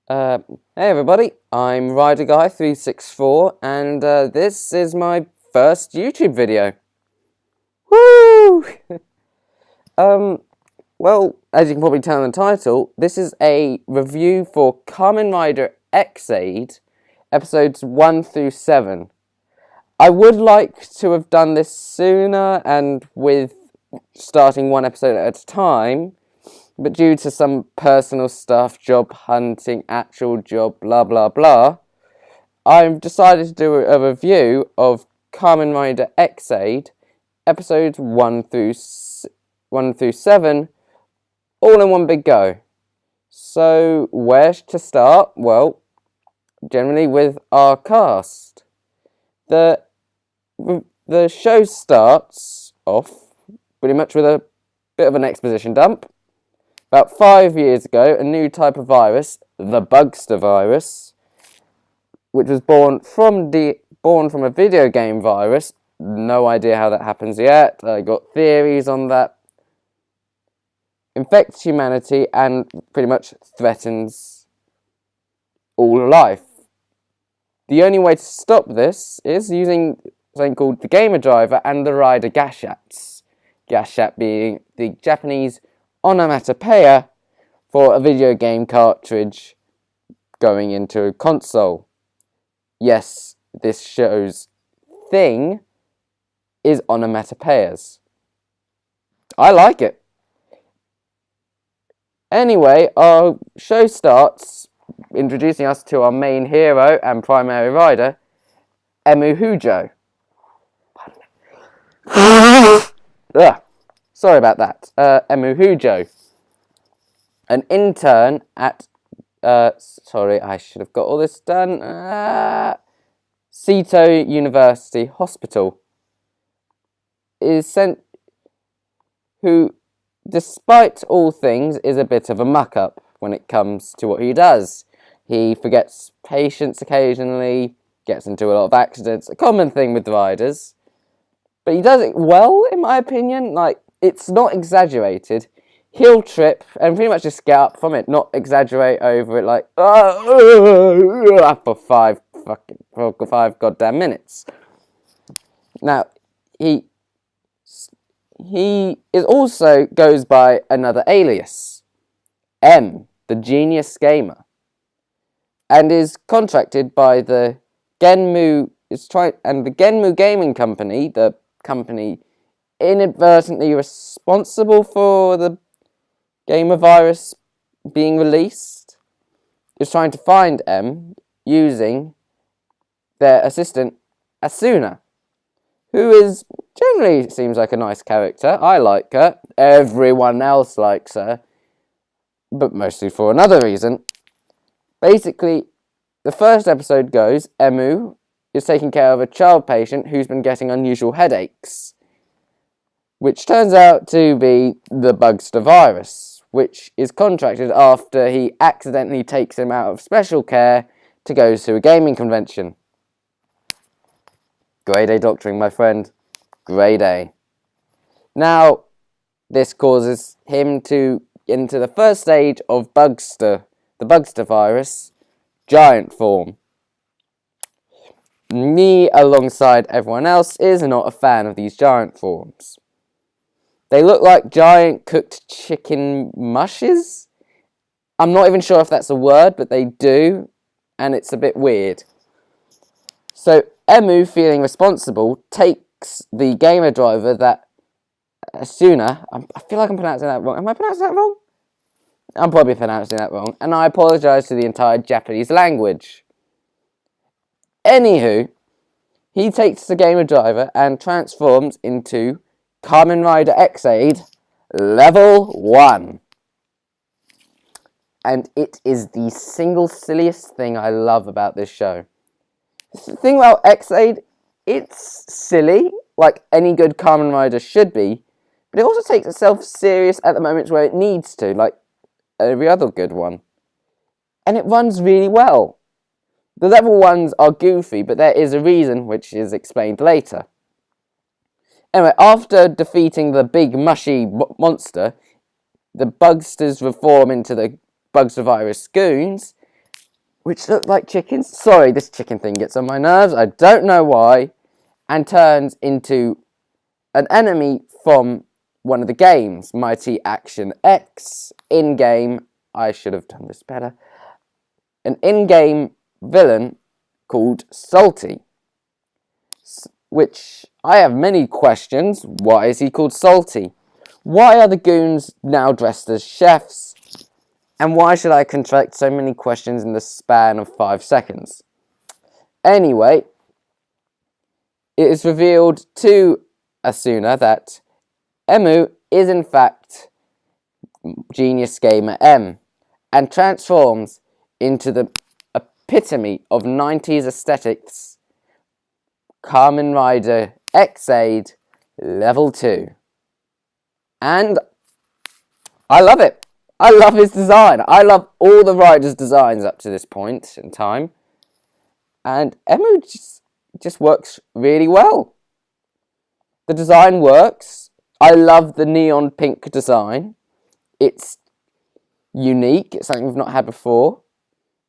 Hey everybody, I'm Rider Guy 364 and this is my first YouTube video. Woo! Well, as you can probably tell in the title, this is a review for Kamen Rider Ex-aid, episodes 1 through 7. I would like to have done this sooner and with starting one episode at a time, but due to some personal stuff, job hunting, actual job, blah blah blah, I've decided to do a review of Kamen Rider Ex-aid, episodes 1 through 7, all in one big go. So, where to start? Well, generally with our cast. The show starts off pretty much with a bit of an exposition dump. About 5 years ago, a new type of virus, the Bugster virus, which was born from a video game virus. No idea how that happens yet. I got theories on that. Infects humanity and pretty much threatens all life. The only way to stop this is using something called the Gamer Driver and the Rider Gashats. Gashat being the Japanese onomatopoeia for a video game cartridge going into a console. Yes, this show's thing is onomatopoeias. I like it. Anyway, our show starts introducing us to our main hero and primary rider, Emu Hujo. Ugh. Sorry about that. Emu Hujo, an intern at, sorry, I should have got all this done, Seto University Hospital, who, despite all things, is a bit of a muck-up when it comes to what he does. He forgets patients occasionally, gets into a lot of accidents, a common thing with riders, but he does it well, in my opinion. Like, it's not exaggerated. He'll trip and pretty much just get up from it, not exaggerate over it like for five goddamn minutes. Now, he also goes by another alias, M, the Genius Gamer, and is contracted by the Genmu Gaming Company, the company inadvertently responsible for the gamer virus being released, is trying to find M using their assistant Asuna, who is generally seems like a nice character. I like her. Everyone else likes her, but mostly for another reason. Basically, the first episode goes, Emu is taking care of a child patient who's been getting unusual headaches, which turns out to be the Bugster virus, which is contracted after he accidentally takes him out of special care to go to a gaming convention. Grade A doctoring, my friend. Grade A. Now, this causes him to get into the first stage of Bugster, the Bugster virus, giant form. Me, alongside everyone else, is not a fan of these giant forms. They look like giant cooked chicken mushes. I'm not even sure if that's a word, but they do, and it's a bit weird. So, Emu, feeling responsible, takes the gamer driver that Asuna, I feel like I'm pronouncing that wrong. Am I pronouncing that wrong? I'm probably pronouncing that wrong, and I apologise to the entire Japanese language. Anywho, he takes the gamer driver and transforms into Kamen Rider Ex-aid Level 1. And it is the single silliest thing I love about this show. The thing about Ex-aid, it's silly, like any good Kamen Rider should be, but it also takes itself serious at the moments where it needs to, like every other good one. And it runs really well. The level 1s are goofy, but there is a reason, which is explained later. Anyway, after defeating the big mushy monster, the Bugsters reform into the Bugster virus goons, which look like chickens. Sorry, this chicken thing gets on my nerves. I don't know why. And turns into an enemy from one of the games, Mighty Action X. In-game, I should have done this better. An in-game villain called Salty. Which, I have many questions. Why is he called Salty? Why are the goons now dressed as chefs? And why should I contract so many questions in the span of 5 seconds? Anyway, it is revealed to Asuna that Emu is in fact Genius Gamer M and transforms into the epitome of 90s aesthetics, Kamen Rider Ex-aid Level 2. And I love it. I love his design. I love all the riders' designs up to this point in time. And Emu just works really well. The design works. I love the neon pink design. It's unique. It's something we've not had before.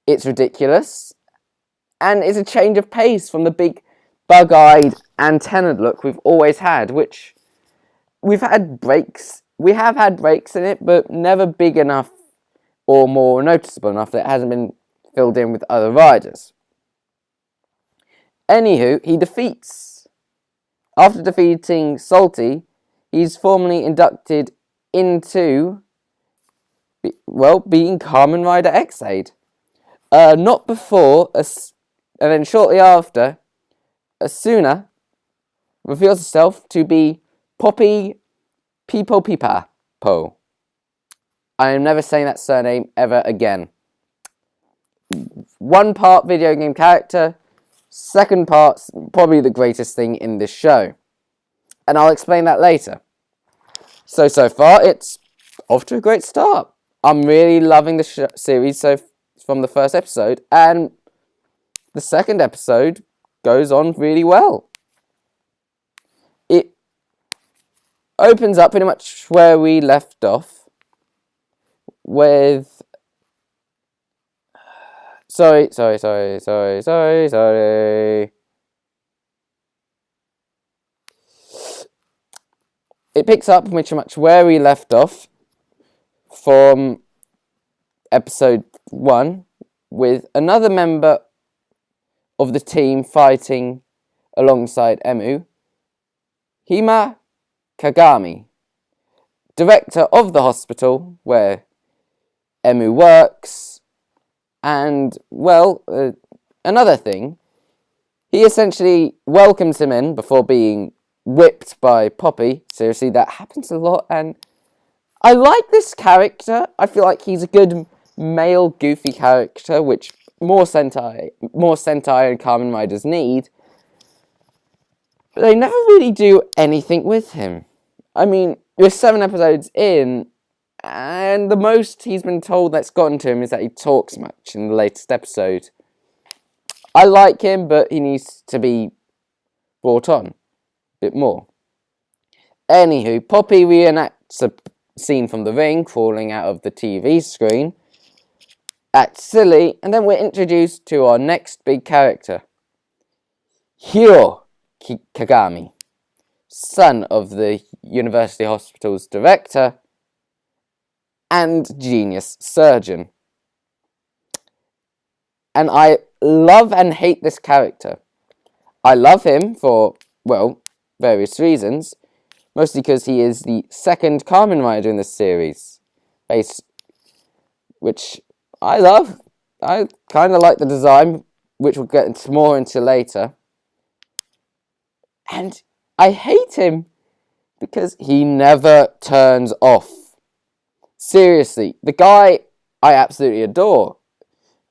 It's ridiculous. And it's a change of pace from the big bug-eyed antennaed look we've always had, which we've had breaks. We have had breaks in it, but never big enough or more noticeable enough that it hasn't been filled in with other riders. Anywho, after defeating Salty, he's formally inducted into, being Kamen Rider Ex-aid. Not before, and then shortly after, Asuna reveals herself to be Poppy Pipa Po. I am never saying that surname ever again. One part video game character, second part's probably the greatest thing in this show. And I'll explain that later. So far, it's off to a great start. I'm really loving the series from the first episode, and the second episode goes on really well. It opens up pretty much where we left off with... Sorry. It picks up pretty much where we left off from episode 1 with another member of the team fighting alongside Emu, Hima Kagami, director of the hospital where Emu works, and, another thing, he essentially welcomes him in before being whipped by Poppy. Seriously, that happens a lot, and I like this character. I feel like he's a good male goofy character, which more Sentai and Kamen Riders need. But they never really do anything with him. I mean, we're 7 episodes in, and the most he's been told that's gotten to him is that he talks much in the latest episode. I like him, but he needs to be brought on a bit more. Anywho, Poppy reenacts a scene from the ring, crawling out of the TV screen. Acts silly, and then we're introduced to our next big character, Hiro Kagami, son of the university hospital's director and genius surgeon. And I love and hate this character. I love him for, various reasons, mostly because he is the second Kamen Rider in this series, which I love. I kind of like the design, which we'll get more into later. And I hate him because he never turns off. Seriously, the guy I absolutely adore.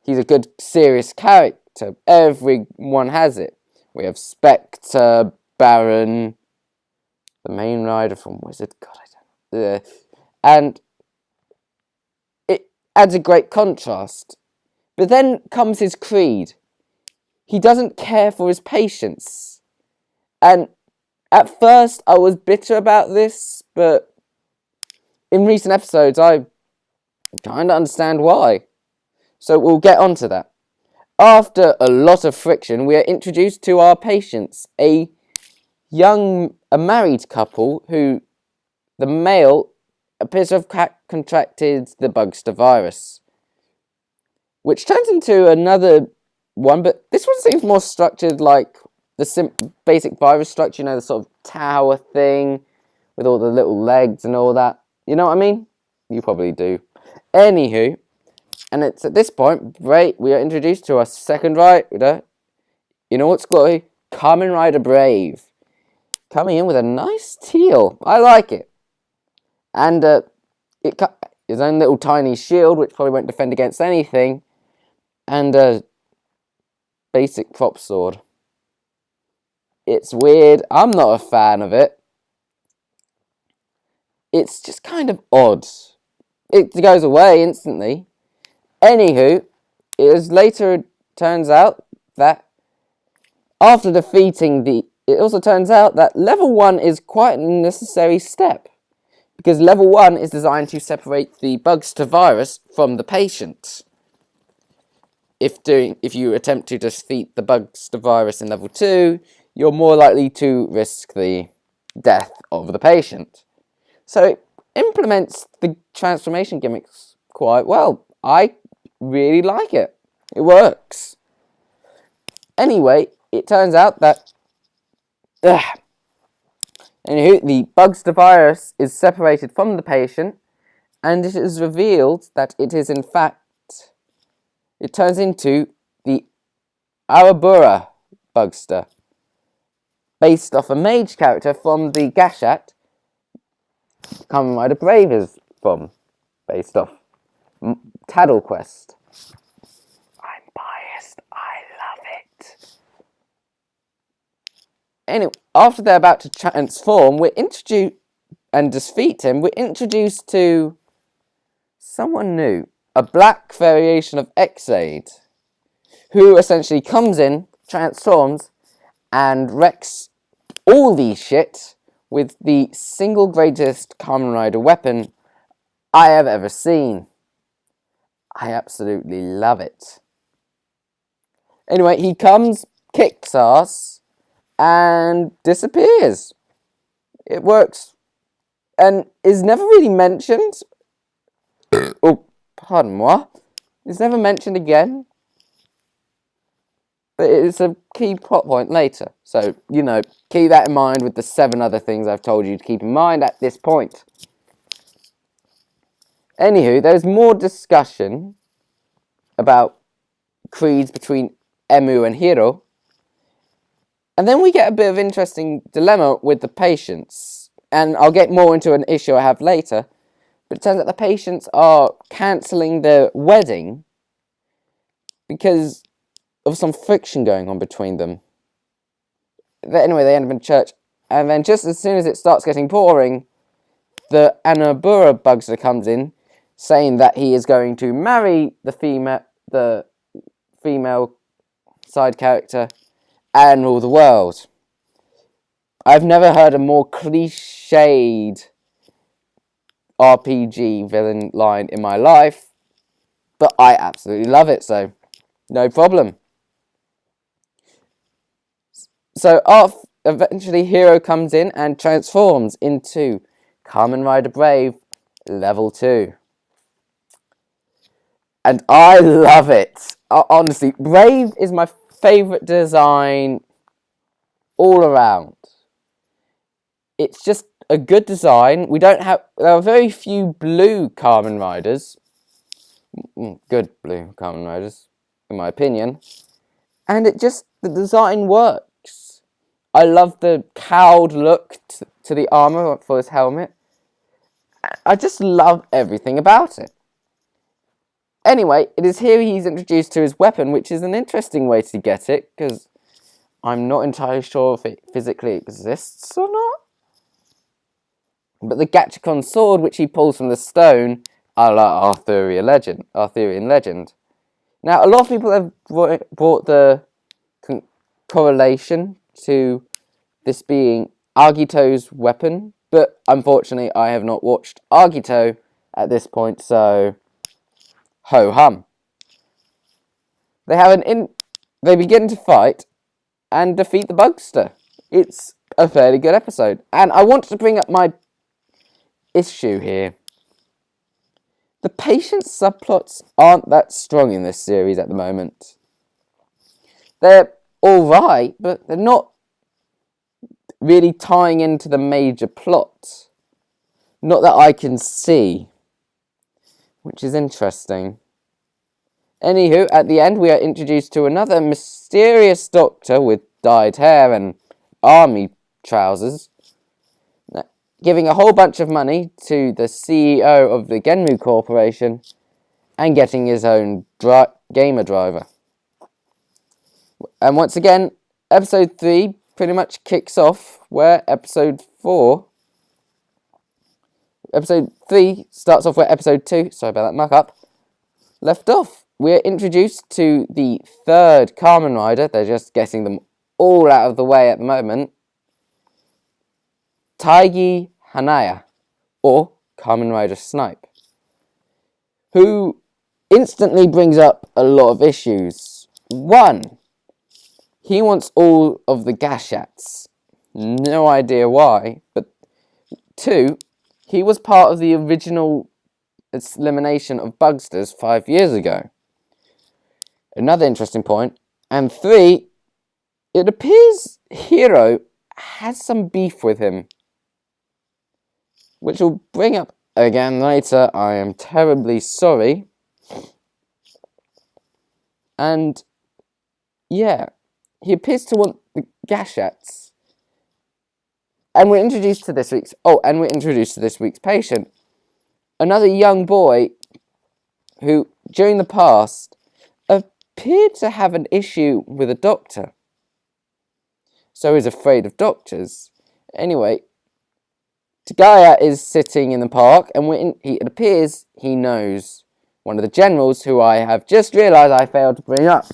He's a good, serious character. Everyone has it. We have Spectre, Baron, the main rider from Wizard. God, I don't know. And it adds a great contrast. But then comes his creed. He doesn't care for his patients. And at first I was bitter about this, but in recent episodes I kind of understand why. So we'll get onto that. After a lot of friction, we are introduced to our patients, a married couple who, the male appears to have contracted the Bugster virus, which turns into another one, but this one seems more structured like the basic virus structure, the sort of tower thing with all the little legs and all that. You know what I mean? You probably do. Anywho, and it's at this point, right, we are introduced to our second rider, in all its glory, Kamen Rider Brave. Coming in with a nice teal. I like it. And his own little tiny shield, which probably won't defend against anything. And a basic prop sword. It's weird. I'm not a fan of it. It's just kind of odd. It goes away instantly. Anywho, it turns out that after defeating it also turns out that level 1 is quite a necessary step. Because level 1 is designed to separate the Bugster virus from the patient. If you attempt to defeat the Bugster virus in level 2, you're more likely to risk the death of the patient. So it implements the transformation gimmicks quite well. I really like it. It works. Anyway, it turns out that anywho, the Bugster virus is separated from the patient, and it is revealed that it is in fact, it turns into the Arabura Bugster, based off a mage character from the Gashat Kamen Rider Brave is based off Taddle Quest. I'm biased, I love it. Anyway, after they're about to transform, we're introduced and defeat him, we're introduced to someone new, a black variation of Ex-aid, who essentially comes in, transforms, and wrecks all the shit with the single greatest Kamen Rider weapon I have ever seen. I absolutely love it. Anyway, he comes, kicks ass, and disappears. It works, and is never really mentioned. Oh, pardon moi. It's never mentioned again. But it's a key plot point later. So, keep that in mind with the 7 other things I've told you to keep in mind at this point. Anywho, there's more discussion about creeds between Emu and Hiro. And then we get a bit of interesting dilemma with the patients. And I'll get more into an issue I have later. But it turns out the patients are cancelling their wedding because of some friction going on between them. Anyway, they end up in church. And then just as soon as it starts getting boring, the Anabura Bugster comes in, saying that he is going to marry the female side character and rule the world. I've never heard a more cliched RPG villain line in my life, but I absolutely love it, so no problem. So eventually Hiro comes in and transforms into Kamen Rider Brave Level 2. And I love it. Honestly, Brave is my favourite design all around. It's just a good design. There are very few blue Kamen Riders. Good blue Kamen Riders, in my opinion. And the design works. I love the cowled look to the armour for his helmet. I just love everything about it. Anyway, it is here he's introduced to his weapon, which is an interesting way to get it, because I'm not entirely sure if it physically exists or not. But the Gachikon sword, which he pulls from the stone, a la Arthurian legend. Now, a lot of people have brought the correlation to this being Agito's weapon, but unfortunately I have not watched Agito at this point, so ho hum. They begin to fight and defeat the Bugster. It's a fairly good episode. And I want to bring up my issue here. The patient subplots aren't that strong in this series at the moment. They're alright, but they're not really tying into the major plot. Not that I can see. Which is interesting. Anywho, at the end we are introduced to another mysterious doctor with dyed hair and army trousers, giving a whole bunch of money to the CEO of the Genmu Corporation and getting his own gamer driver. And once again, episode 3 pretty much kicks off where episode 3 starts off where episode 2, sorry about that muck-up, left off. We're introduced to the third Kamen Rider. They're just getting them all out of the way at the moment. Taigi Hanaya, or Kamen Rider Snipe, who instantly brings up a lot of issues. 1, he wants all of the Gashats. No idea why, but 2, he was part of the original elimination of Bugsters 5 years ago. Another interesting point. And 3, it appears Hiro has some beef with him, which we'll bring up again later. I am terribly sorry. And yeah, he appears to want the Gashats. And we're introduced to this week's patient. Another young boy who, during the past, appeared to have an issue with a doctor. So he's afraid of doctors. Anyway, Tagaya is sitting in the park, and it appears he knows one of the generals, who I have just realised I failed to bring up.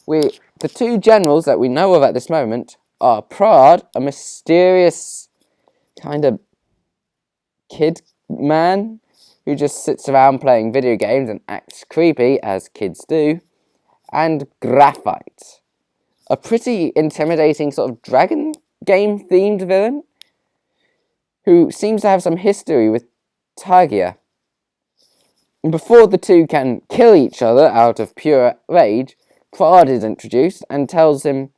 The 2 generals that we know of at this moment are Prad, a mysterious kind of kid man who just sits around playing video games and acts creepy, as kids do, and Graphite, a pretty intimidating sort of dragon game themed villain who seems to have some history with Tagia. And before the 2 can kill each other out of pure rage, Prad is introduced and tells him,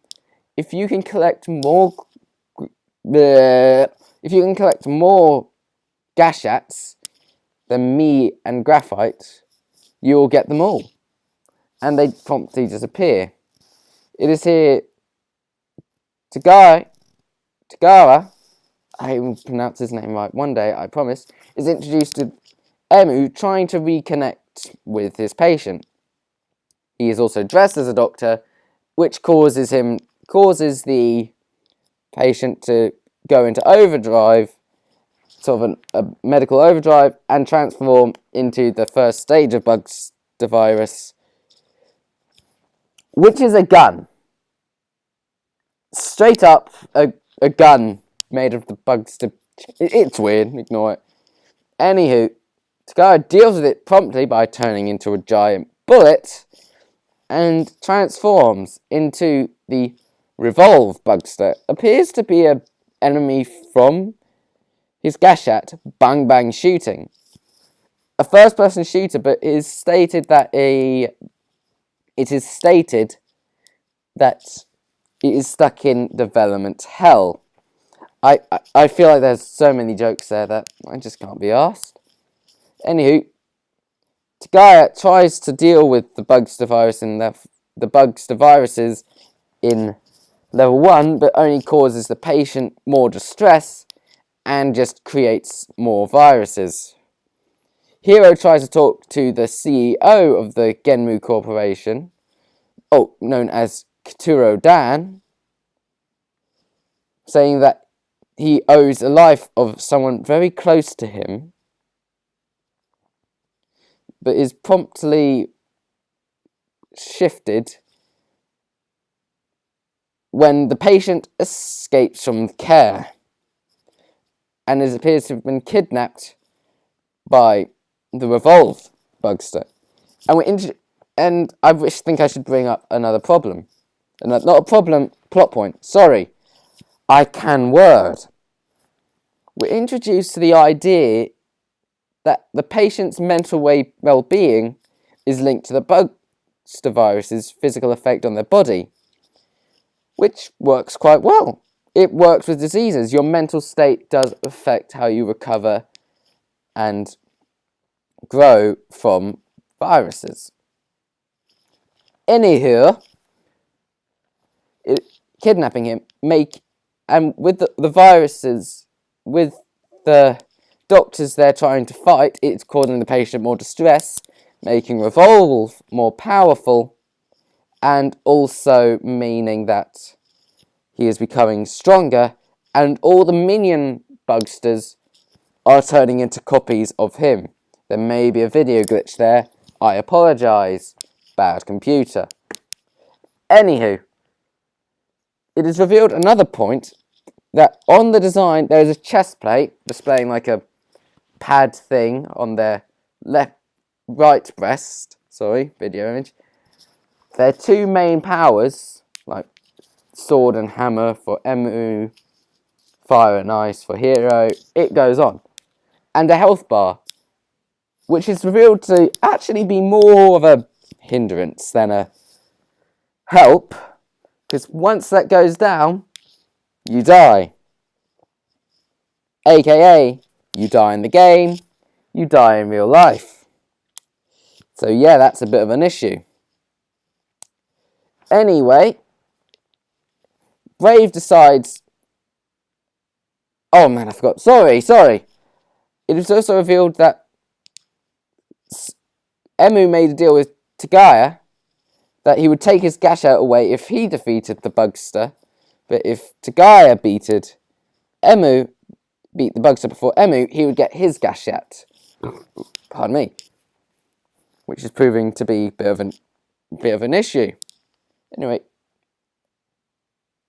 if you can collect more Gashats than me and Graphite, you'll get them all. And they promptly disappear. It is here Tagara, I will pronounce his name right one day, I promise, is introduced to Emu trying to reconnect with his patient. He is also dressed as a doctor, which causes the patient to go into overdrive, sort of a medical overdrive, and transform into the first stage of Bugster virus, which is a gun. Straight up, a gun made of the Bugster. It's weird, ignore it. Anywho, Tagara deals with it promptly by turning into a giant bullet and transforms into the Revolve Bugster. Appears to be an enemy from his Gashat, Bang Bang Shooting. A first-person shooter, but it is stated that it is stuck in development hell. I feel like there's so many jokes there that I just can't be arsed. Anywho, Tagaya tries to deal with the Bugster virus and the Bugster viruses in level 1, but only causes the patient more distress and just creates more viruses. Hiro tries to talk to the CEO of the Genmu Corporation, known as Katuro Dan, saying that he owes the life of someone very close to him, but is promptly shifted when the patient escapes from care and appears to have been kidnapped by the Revolve Bugster. And And I think I should bring up another problem. Not a problem, plot point. Sorry. I can word. We're introduced to the idea that the patient's mental well-being is linked to the bugster virus's physical effect on their body, which works quite well. It works with diseases. Your mental state does affect how you recover and grow from viruses. Anywho, kidnapping him, and with the viruses, with the doctors they're trying to fight, it's causing the patient more distress, making Revolve more powerful, and also meaning that he is becoming stronger, and all the minion bugsters are turning into copies of him. There may be a video glitch there. I apologise. Bad computer. Anywho, it is revealed another point that on the design there is a chest plate displaying like a pad thing on their right breast. Sorry, video image. Their two main powers, like sword and hammer for Emu, fire and ice for Hero, it goes on. And a health bar, which is revealed to actually be more of a hindrance than a help, because once that goes down, you die. AKA, you die in the game, you die in real life. So yeah, that's a bit of an issue. Anyway, Brave decides... Oh man, I forgot. Sorry. It was also revealed that Emu made a deal with Tagaya that he would take his gashat away if he defeated the Bugster, but if Tagaya beat the Bugster before Emu, he would get his gashat. Pardon me. Which is proving to be a bit of an issue. Anyway,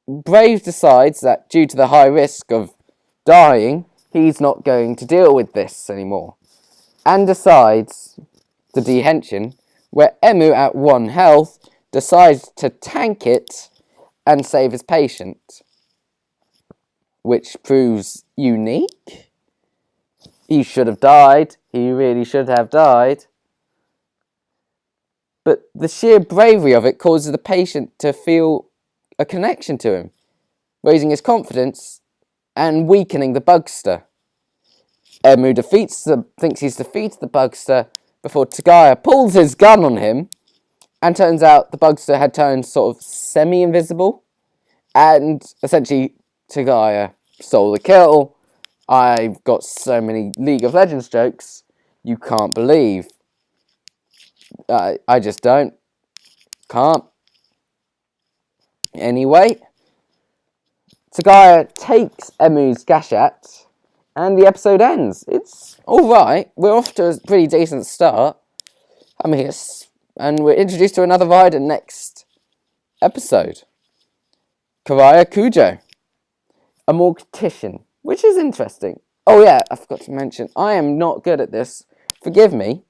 Brave decides that due to the high risk of dying, he's not going to deal with this anymore, and decides to de-henching, where Emu at 1 health decides to tank it and save his patient, which proves unique. He should have died. He really should have died. But the sheer bravery of it causes the patient to feel a connection to him, raising his confidence and weakening the Bugster. Emu thinks he's defeated the Bugster before Tagaya pulls his gun on him, and turns out the Bugster had turned sort of semi-invisible, and essentially Tagaya stole the kill. I've got so many League of Legends jokes you can't believe. I just can't. Anyway, Tagaya takes Emu's gashat, and the episode ends. It's alright. We're off to a pretty decent start. And we're introduced to another rider next episode. Karaya Kujo, a mortician, which is interesting. Oh yeah, I forgot to mention, I am not good at this. Forgive me.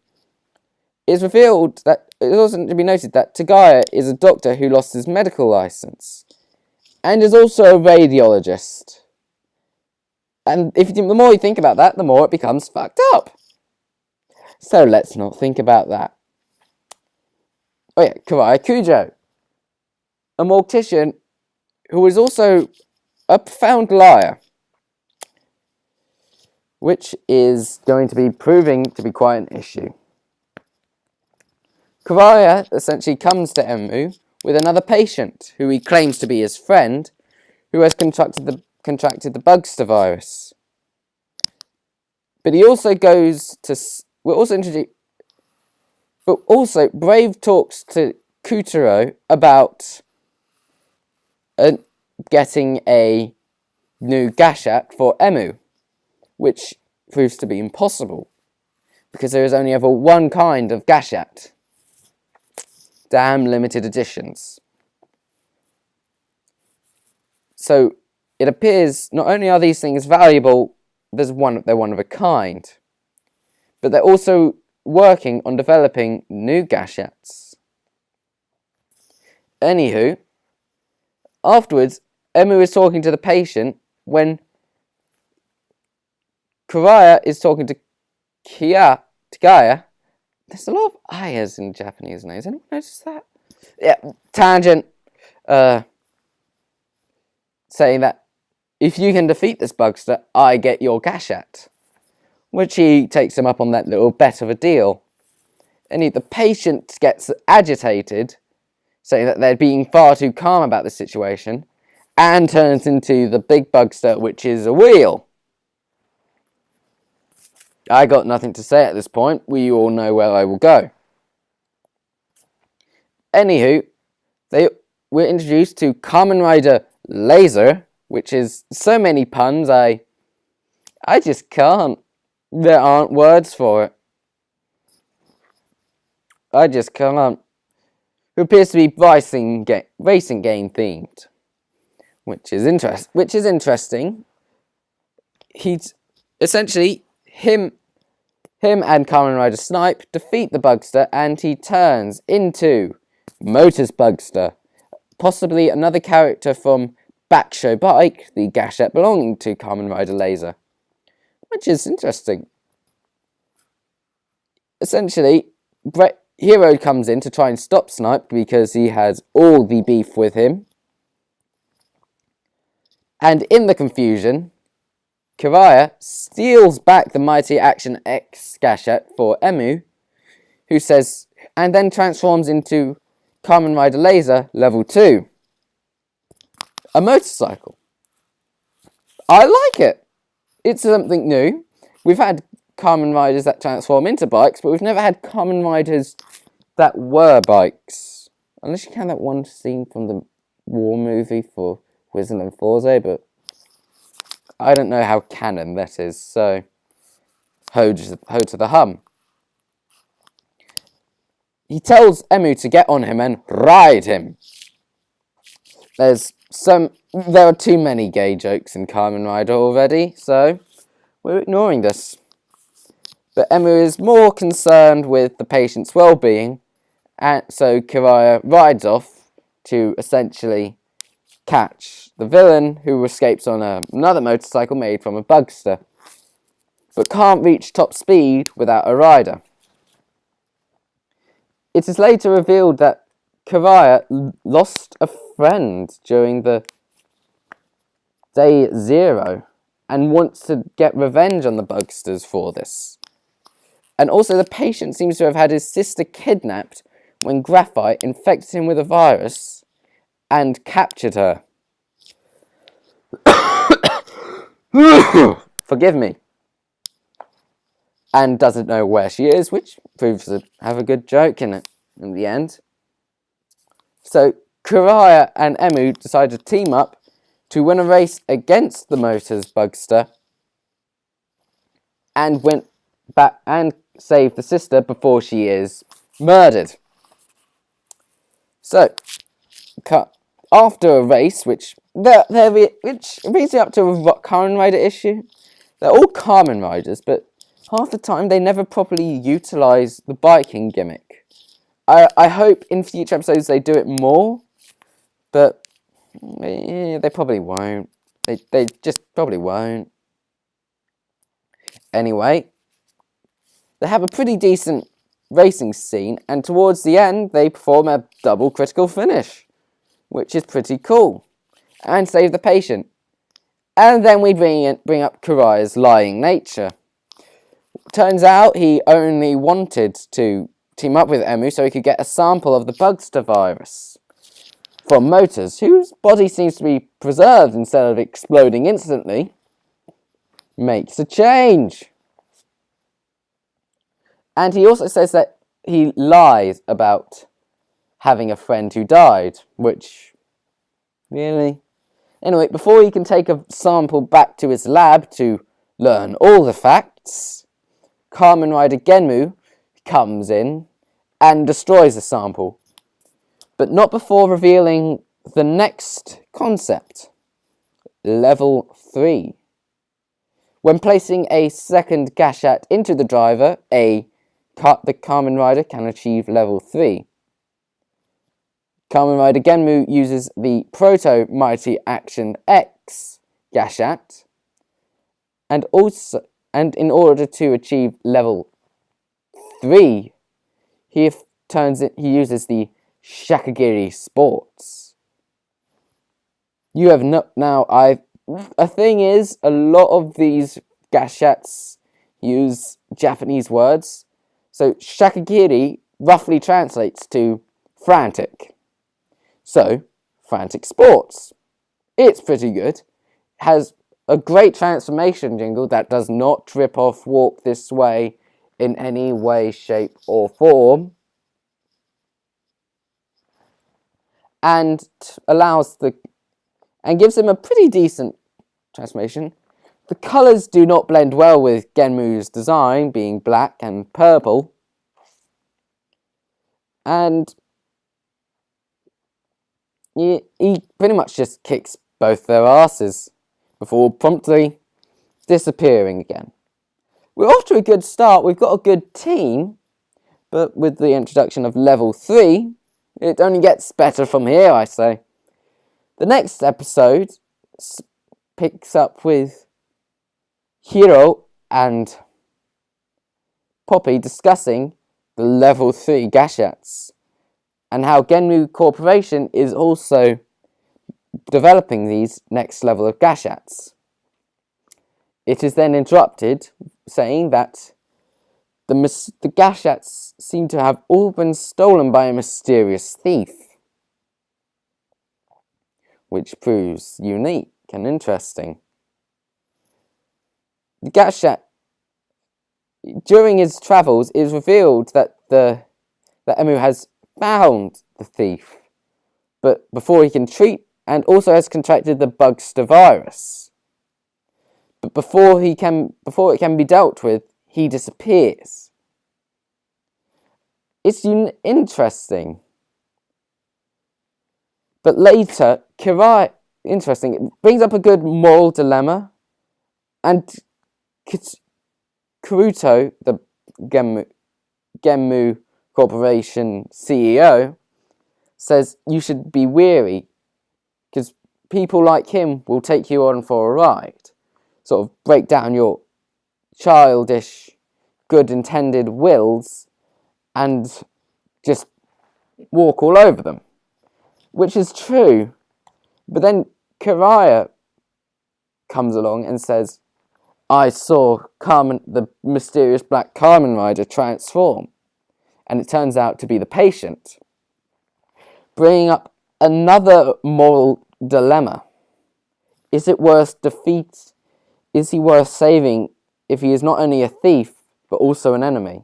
It's revealed that it is also to be noted that Tagaya is a doctor who lost his medical license, and is also a radiologist. And the more you think about that, the more it becomes fucked up. So let's not think about that. Oh yeah, Karaya Kujo, a mortician who is also a profound liar, which is going to be proving to be quite an issue. Karaya essentially comes to Emu with another patient who he claims to be his friend, who has contracted the Bugster virus. But he also goes to... But also, Brave talks to Kutaro about getting a new gashat for Emu, which proves to be impossible, because there is only ever one kind of gashat. Damn limited editions. So it appears not only are these things valuable, they're one of a kind, but they're also working on developing new gashats. Anywho, afterwards, Emu is talking to the patient when Kariya is talking to Gaia. There's a lot of ayas in Japanese names. Anyone notice that? Yeah, tangent. Saying that if you can defeat this bugster, I get your gashat. Which he takes him up on that little bet of a deal. And the patient gets agitated, saying that they're being far too calm about the situation, and turns into the big bugster, which is a wheel. I got nothing to say at this point. We all know where I will go. Anywho, we're introduced to Kamen Rider Laser, which is so many puns, I just can't. There aren't words for it. I just can't. Who appears to be racing game themed, which is interesting. He's essentially him and Kamen Rider Snipe defeat the bugster, and he turns into Motors Bugster, possibly another character from Backshow Bike, the gashet belonging to Kamen Rider Laser, which is interesting. Essentially, Hero comes in to try and stop Snipe because he has all the beef with him. And in the confusion, Kariya steals back the Mighty Action X gashet for Emu, who says, and then transforms into Kamen Rider Laser Level 2. A motorcycle. I like it. It's something new. We've had Kamen Riders that transform into bikes, but we've never had Kamen Riders that were bikes. Unless you count that one scene from the war movie for Wizard and Forze, but I don't know how canon that is, so ho to the hum. He tells Emu to get on him and ride him. There are too many gay jokes in Kamen Rider already, so we're ignoring this. But Emu is more concerned with the patient's well-being, and so Kariya rides off to essentially catch the villain, who escapes on another motorcycle made from a bugster, but can't reach top speed without a rider. It is later revealed that Kariya lost a friend during the Day Zero and wants to get revenge on the bugsters for this. And also the patient seems to have had his sister kidnapped when Graphite infected him with a virus and captured her. Forgive me. And doesn't know where she is, which proves to have a good joke in it in the end. So Kariya and Emu decide to team up to win a race against the Motors Bugster and went back and save the sister before she is murdered. So, after a race, which brings me up to a Kamen Rider issue. They're all Kamen Riders, but half the time they never properly utilise the biking gimmick. I hope in future episodes they do it more, but they probably won't. They just probably won't. Anyway, they have a pretty decent racing scene, and towards the end they perform a double critical finish, which is pretty cool, and save the patient. And then we bring up Kariya's lying nature. Turns out he only wanted to team up with Emu so he could get a sample of the bugster virus from Motors, whose body seems to be preserved instead of exploding instantly. Makes a change. And he also says that he lies about having a friend who died, which, really? Anyway, before he can take a sample back to his lab to learn all the facts, Kamen Rider Genmu comes in and destroys the sample, but not before revealing the next concept, Level 3. When placing a second gashat into the driver, the Kamen Rider can achieve Level 3. Kamen Rider Genmu uses the Proto Mighty Action X Gashat, and in order to achieve level 3, he uses the Shakagiri Sports. You have a thing is, a lot of these gashats use Japanese words. So Shakagiri roughly translates to frantic. So, Frantic Sports. It's pretty good. Has a great transformation jingle that does not trip off Walk This Way in any way, shape or form. And gives him a pretty decent transformation. The colours do not blend well with Genmu's design, being black and purple. And he pretty much just kicks both their asses before promptly disappearing again. We're off to a good start. We've got a good team, but with the introduction of level 3, it only gets better from here, I say. The next episode picks up with Hiro and Poppy discussing the level 3 gashats and how Genmu Corporation is also developing these next level of gashats. It is then interrupted, saying that the gashats seem to have all been stolen by a mysterious thief, which proves unique and interesting. The gashat, during his travels, it is revealed that Emu has found the thief, but before he can treat, and also has contracted the Bugster virus. But before it can be dealt with, he disappears. It's interesting. But later, interesting, it brings up a good moral dilemma, and Karuto, the Genmu Corporation CEO, says you should be wary, because people like him will take you on for a ride. Sort of break down your childish, good-intended wills and just walk all over them. Which is true. But then Kiraya comes along and says, I saw the mysterious black Kamen Rider transform. And it turns out to be the patient. Bringing up another moral dilemma. Is it worth defeat? Is he worth saving if he is not only a thief, but also an enemy?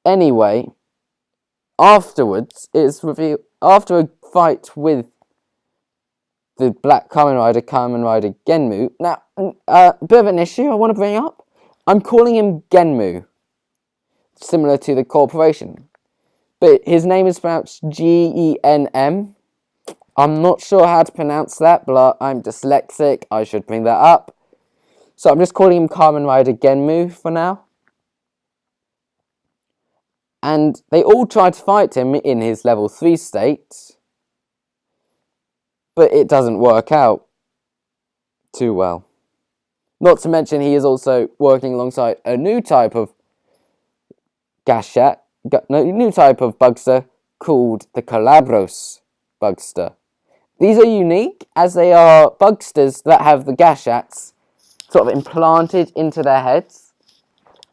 Anyway, afterwards, it's revealed, after a fight with the Black Kamen Rider Genmu. Now, a bit of an issue I want to bring up. I'm calling him Genmu, similar to the corporation. But his name is pronounced Genm. I'm not sure how to pronounce that, but I'm dyslexic. I should bring that up. So I'm just calling him Kamen Rider Genmu for now. And they all try to fight him in his level 3 state. But it doesn't work out too well. Not to mention he is also working alongside a new type of new type of bugster called the Calabros bugster. These are unique as they are bugsters that have the gashats sort of implanted into their heads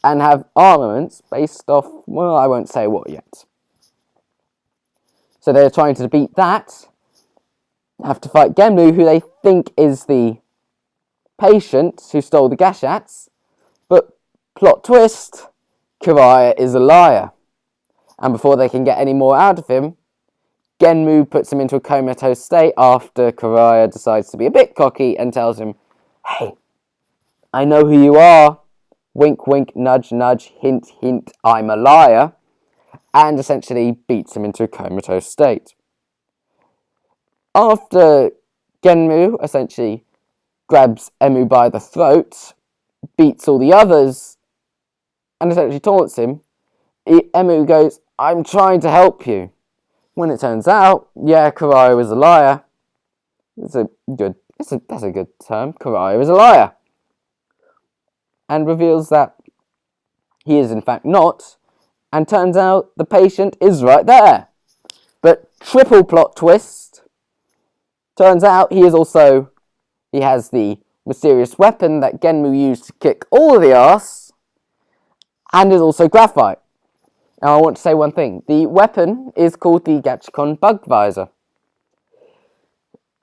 and have armaments based off, well, I won't say what yet. So they're trying to beat that, have to fight Genmu, who they think is the patient who stole the gashats, but plot twist, Kiraya is a liar. And before they can get any more out of him, Genmu puts him into a comatose state after Kiraya decides to be a bit cocky and tells him, hey, I know who you are. Wink, wink, nudge, nudge, hint, hint, I'm a liar. And essentially beats him into a comatose state. After Genmu essentially grabs Emu by the throat, beats all the others, and essentially taunts him, Emu goes, I'm trying to help you. When it turns out, yeah, Karai was a liar. That's a good term. Karai was a liar. And reveals that he is in fact not, and turns out the patient is right there. But triple plot twist. Turns out he has the mysterious weapon that Genmu used to kick all of the ass, and is also graphite. Now I want to say one thing. The weapon is called the Gachikon Bug Visor.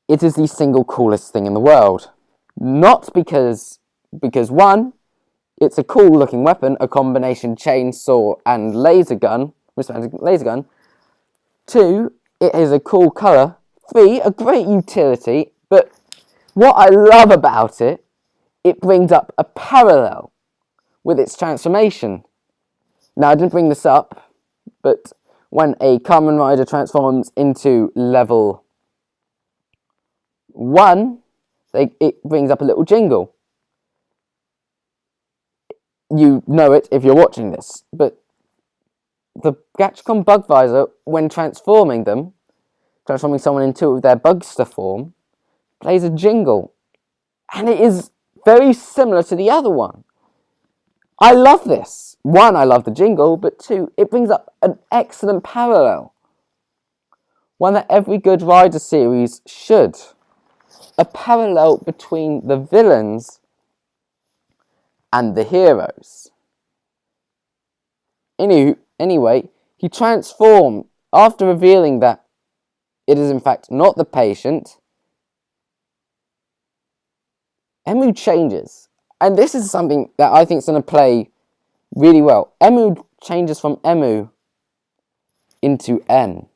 It is the single coolest thing in the world. Not because one, it's a cool looking weapon, a combination chainsaw and laser gun. Two, it is a cool colour. Three, a great utility. But what I love about it, it brings up a parallel with its transformation. Now, I didn't bring this up, but when a Kamen Rider transforms into level 1, it brings up a little jingle. You know it if you're watching this, but the Gachikon Bug Visor, when transforming someone into their bugster form, plays a jingle. And it is very similar to the other one. I love this. One, I love the jingle, but two, it brings up an excellent parallel. One that every good Rider series should. A parallel between the villains and the heroes. Anyway, he transformed after revealing that it is in fact not the patient. Emu changes. And this is something that I think is going to play really well. Emu changes from Emu into N.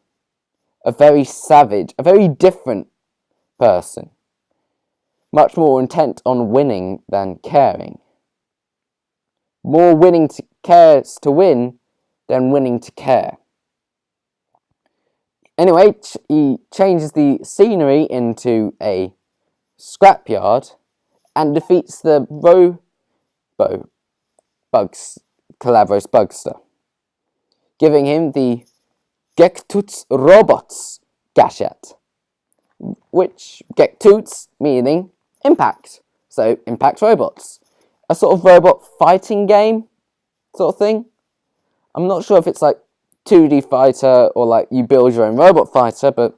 A very savage, a very different person. Much more intent on winning than caring. More winning to cares to win than winning to care. Anyway, he changes the scenery into a scrapyard and defeats the Calabros Bugster, giving him the Gektuts Robots Gashat, which Gektuts meaning impact, so impact robots. A sort of robot fighting game sort of thing. I'm not sure if it's like 2D fighter or like you build your own robot fighter, but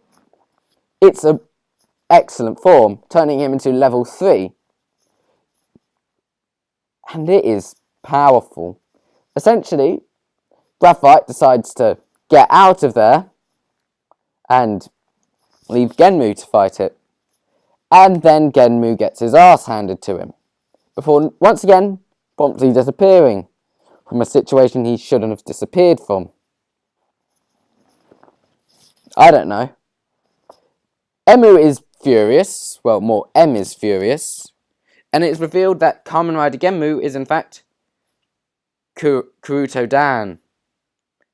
it's an excellent form, turning him into level 3. And it is powerful. Essentially, Graphite decides to get out of there and leave Genmu to fight it. And then Genmu gets his ass handed to him, before once again promptly disappearing from a situation he shouldn't have disappeared from. I don't know. Emu is furious. Well, more M is furious. And it's revealed that Kamen Rider Genmu is in fact Kuruto Dan,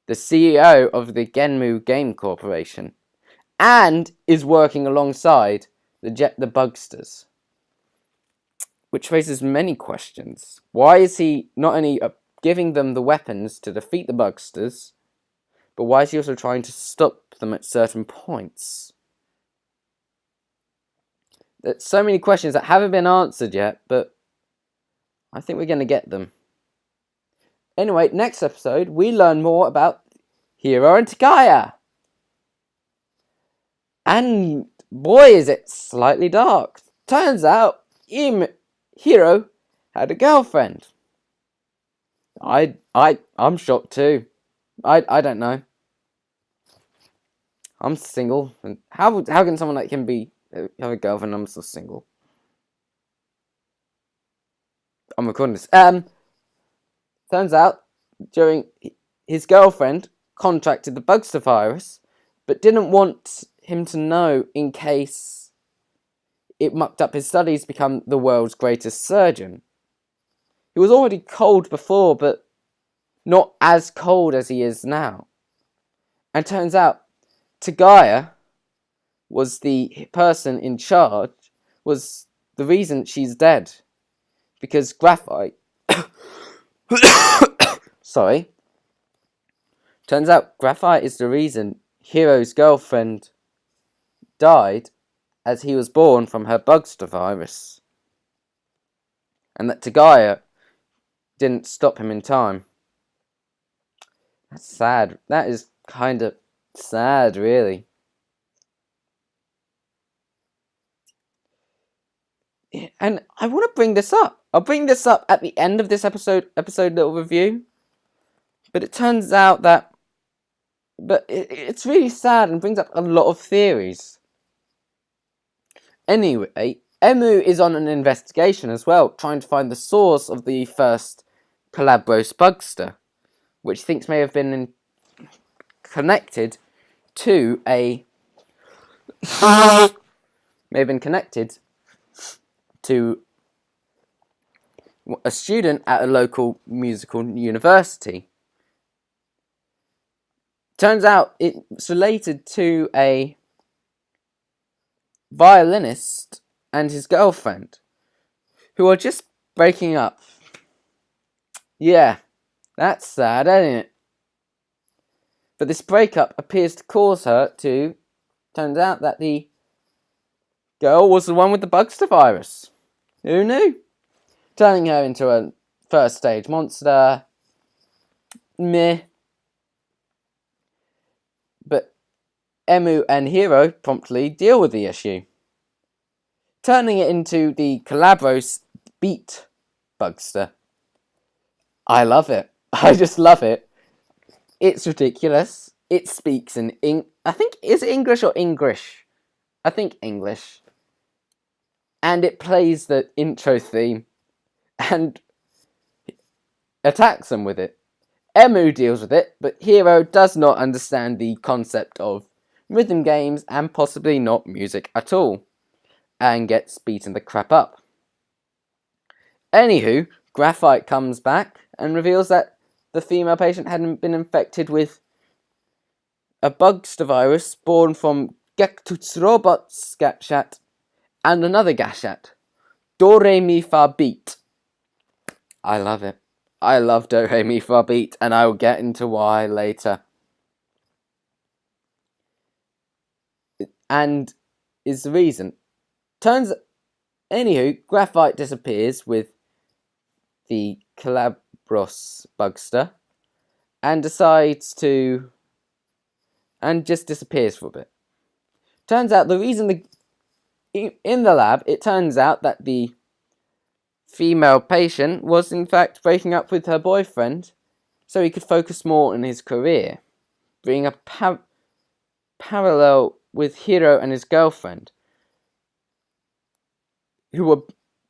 the CEO of the Genmu Game Corporation, and is working alongside the Bugsters. Which raises many questions. Why is he not only giving them the weapons to defeat the Bugsters, but why is he also trying to stop them at certain points? There's so many questions that haven't been answered yet, but I think we're going to get them. Anyway, next episode, we learn more about Hiro and Takaya. And boy, is it slightly dark. Turns out, Hiro had a girlfriend. I'm shocked too. I don't know. I'm single, and how can someone like him have a girlfriend? I'm still single. I'm recording this. Turns out, his girlfriend contracted the Bugster virus, but didn't want him to know in case it mucked up his studies to become the world's greatest surgeon. He was already cold before, but not as cold as he is now. And turns out, Tagaya was the person in charge, was the reason she's dead. Because Graphite... Sorry. Turns out Graphite is the reason Hiro's girlfriend died as he was born from her Bugster virus, and that Tagaya didn't stop him in time. That's sad. That is kind of sad, really. And I want to bring this up. I'll bring this up at the end of this episode little review. But it turns out that... But it's really sad and brings up a lot of theories. Anyway, Emu is on an investigation as well, trying to find the source of the first Calabros Bugster, which he thinks may have been connected to a... may have been connected to a student at a local musical university. Turns out it's related to a violinist and his girlfriend, who are just breaking up. Yeah, that's sad, ain't it? But this breakup appears to cause her to... Turns out that the girl was the one with the Bugster virus. Who knew? Turning her into a first stage monster. Meh. But Emu and Hiro promptly deal with the issue, turning it into the Calabros Beat Bugster. I love it. I just love it. It's ridiculous. It speaks in I think, is it English or English? I think English. And it plays the intro theme and attacks them with it. Emu deals with it, but Hiro does not understand the concept of rhythm games and possibly not music at all, and gets beaten the crap up. Anywho, Graphite comes back and reveals that the female patient hadn't been infected with a Bugster virus born from Gektutsrobot's Gashat and another Gashat, Do Re Mi Fa Beat. I love it. I love Do Re Mi Fa Beat, and I will get into why later. And is the reason. Anywho, Graphite disappears with the Calabros Bugster and decides to... and just disappears for a bit. Turns out the reason in the lab, it turns out that the female patient was in fact breaking up with her boyfriend so he could focus more on his career, bringing a parallel with Hiro and his girlfriend, who were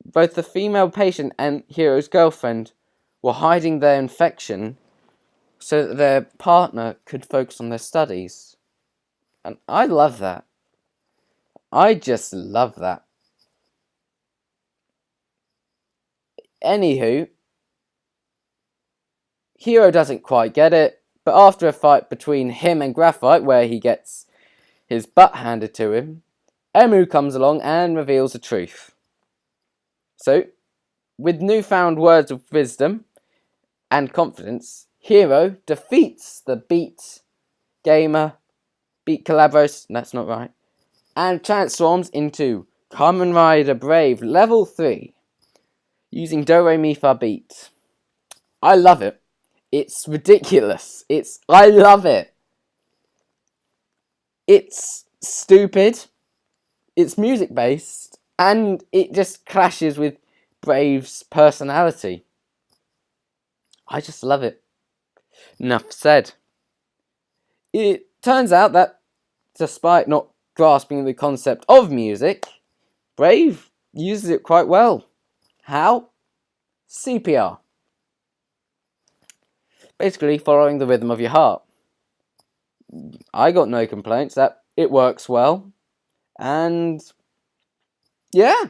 both the female patient and Hiro's girlfriend were hiding their infection so that their partner could focus on their studies. And I love that. I just love that. Anywho, Hiro doesn't quite get it, but after a fight between him and Graphite, where he gets his butt handed to him, Emu comes along and reveals the truth. So, with newfound words of wisdom and confidence, Hiro defeats the Beat Calabros, that's not right, and transforms into Kamen Rider Brave Level 3, using Do Re Mi Fa Beat. I love it. It's ridiculous. I love it. It's stupid. It's music based. And it just clashes with Brave's personality. I just love it. Enough said. It turns out that, despite not grasping the concept of music, Brave uses it quite well. How? CPR. Basically, following the rhythm of your heart. I got no complaints. That it works well. And yeah.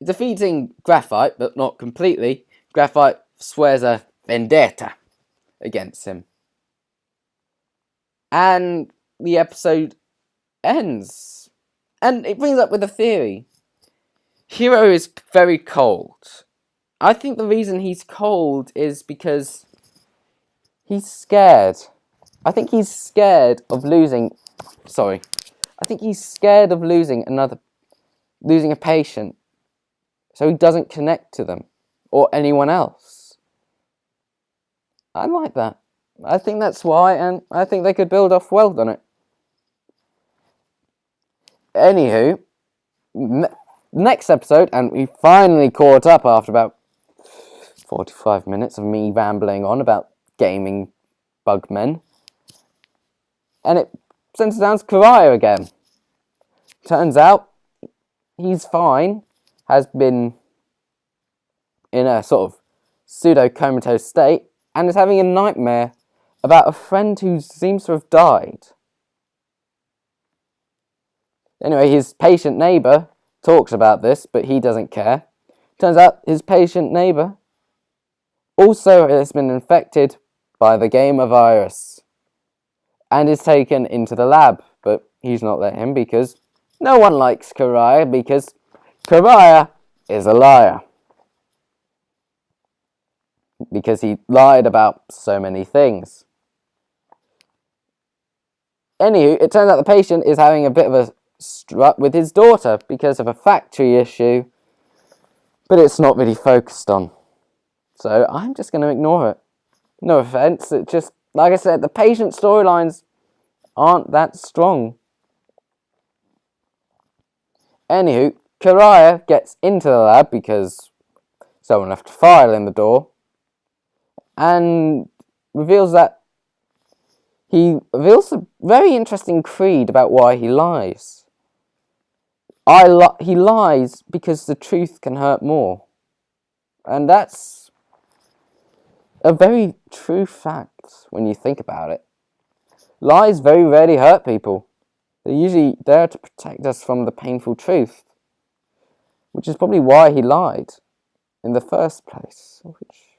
Defeating Graphite, but not completely, Graphite swears a vendetta against him. And the episode ends. And it brings up with a theory. Hiro is very cold. I think the reason he's cold is because he's scared. I think he's scared of losing. Sorry, I think he's scared of losing a patient, so he doesn't connect to them or anyone else. I like that. I think that's why, and I think they could build off well on it. Anywho, next episode, and we finally caught up after about 45 minutes of me rambling on about gaming bugmen. And it sends down to Kiraya again. Turns out, he's fine, has been in a sort of pseudo-comatose state, and is having a nightmare about a friend who seems to have died. Anyway, his patient neighbour talks about this, but he doesn't care. Turns out his patient neighbour also has been infected by the gamer virus and is taken into the lab, but he's not let him because no one likes Kiraya, because Kiraya is a liar. Because he lied about so many things. Anywho, it turns out the patient is having a bit of a strut with his daughter because of a factory issue, but it's not really focused on. So I'm just going to ignore it. No offence, it just, like I said, the patient storylines aren't that strong. Anywho, Kiraya gets into the lab because someone left a file in the door and reveals he reveals a very interesting creed about why he lies. He lies because the truth can hurt more. And that's a very true fact when you think about it. Lies very rarely hurt people. They're usually there to protect us from the painful truth, which is probably why he lied in the first place, which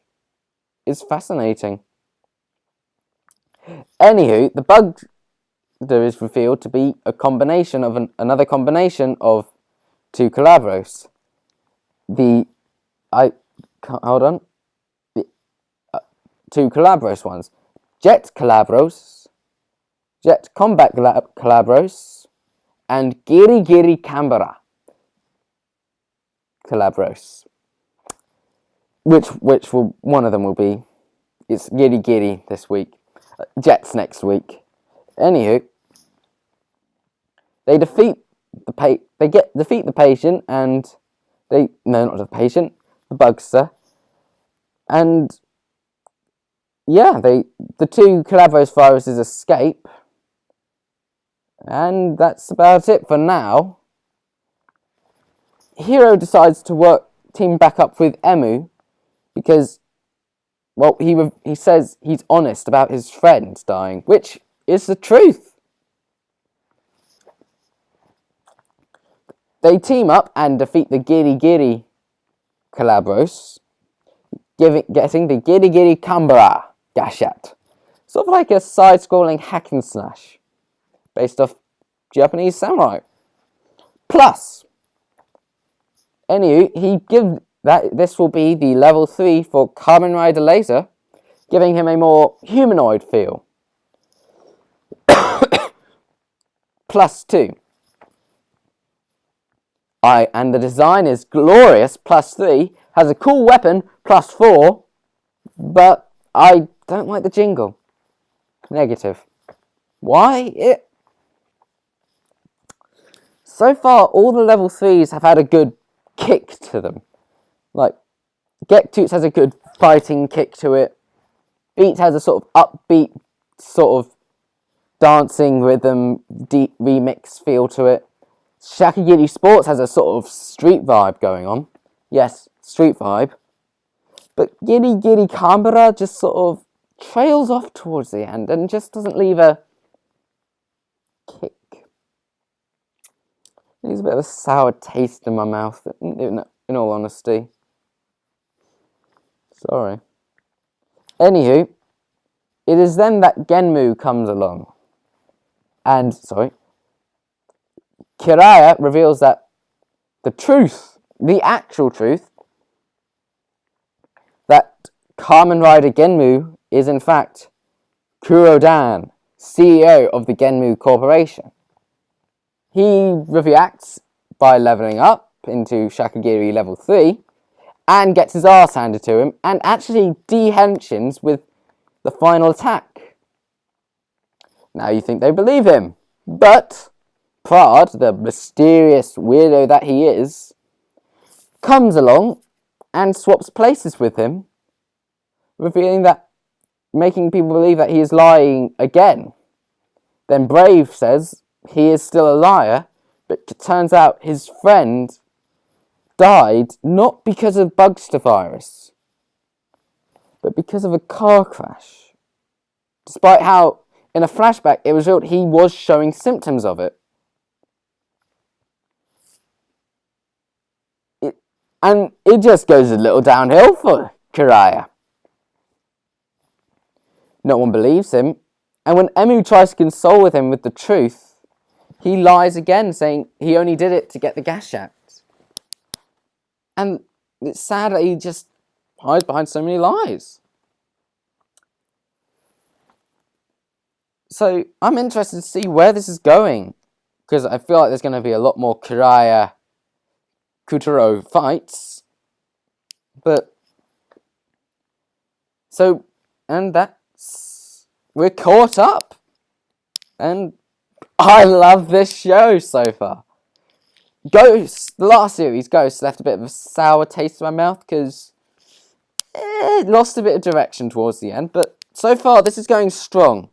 is fascinating. Anywho, the bug there is revealed to be a combination of another combination of two Calabros. Two Calabros ones. Jet Combat Calabros, and Giri Giri Canberra Calabros. Which will one of them will be? It's Giri Giri this week. Jets next week. Anywho, they defeat the patient, and not the patient, the bugster, and yeah, the two Calabros viruses escape, and that's about it for now. Hiro decides to team back up with Emu because, well, he says he's honest about his friend dying, which is the truth. They team up and defeat the Giri Giri Calabros, getting the Giri Giri Canberra Gashat. Sort of like a side-scrolling hack and slash, based off Japanese samurai. Plus, this will be the level 3 for Kamen Rider Laser, giving him a more humanoid feel. Plus 2. And the design is glorious, plus 3, has a cool weapon, plus 4, but I don't like the jingle. Negative. Why? So far, all the level 3s have had a good kick to them. Like, Get-Toots has a good fighting kick to it. Beats has a sort of upbeat, sort of dancing rhythm, deep remix feel to it. Shakagiri Sports has a sort of street vibe going on. Yes, street vibe. But Giri Giri Canberra just sort of trails off towards the end and just doesn't leave a kick. It leaves a bit of a sour taste in my mouth, in all honesty. Sorry. Anywho, it is then that Genmu comes along. And, Kiraya reveals that the truth, the actual truth, that Kamen Rider Genmu is in fact Kurodan, CEO of the Genmu Corporation. He reacts by leveling up into Shakagiri level 3 and gets his ass handed to him and actually de-henshins with the final attack. Now you think they believe him, but Prad, the mysterious weirdo that he is, comes along and swaps places with him, making people believe that he is lying again. Then Brave says he is still a liar, but it turns out his friend died not because of Bugster virus, but because of a car crash. Despite how, in a flashback, it was revealed he was showing symptoms of it. And it just goes a little downhill for Kiraya. No one believes him, and when Emu tries to console with him with the truth, he lies again, saying he only did it to get the gas shaft. And it's sad that he just hides behind so many lies. So I'm interested to see where this is going, because I feel like there's going to be a lot more Kiraya Kutaro fights. But so, and we're caught up, and I love this show so far. Ghost, the last series, Ghost, left a bit of a sour taste in my mouth because it lost a bit of direction towards the end. But so far, this is going strong.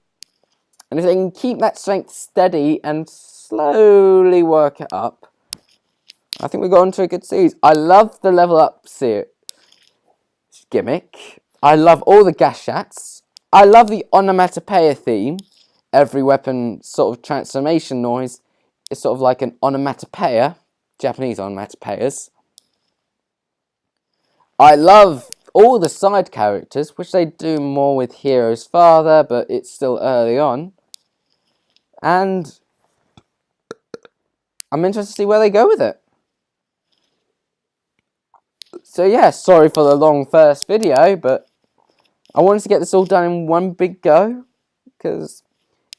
And if they can keep that strength steady and slowly work it up, I think we've got onto a good series. I love the level up gimmick. I love all the gashats. I love the onomatopoeia theme. Every weapon sort of transformation noise is sort of like an onomatopoeia. Japanese onomatopoeias. I love all the side characters, which they do more with Hiro's father, but it's still early on. And I'm interested to see where they go with it. So yeah, sorry for the long first video, but I wanted to get this all done in one big go, because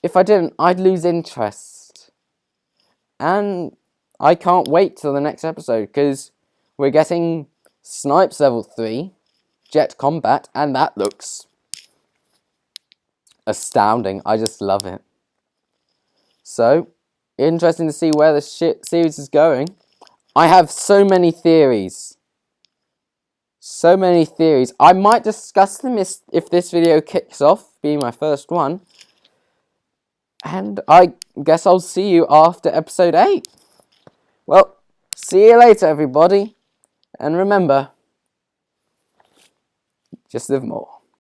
if I didn't, I'd lose interest. And I can't wait till the next episode, because we're getting Snipes level 3, Jet Combat, and that looks astounding. I just love it. So, interesting to see where this series is going. I have so many theories. So many theories. I might discuss them if this video kicks off, being my first one. And I guess I'll see you after episode 8. Well, see you later, everybody. And remember, just live more.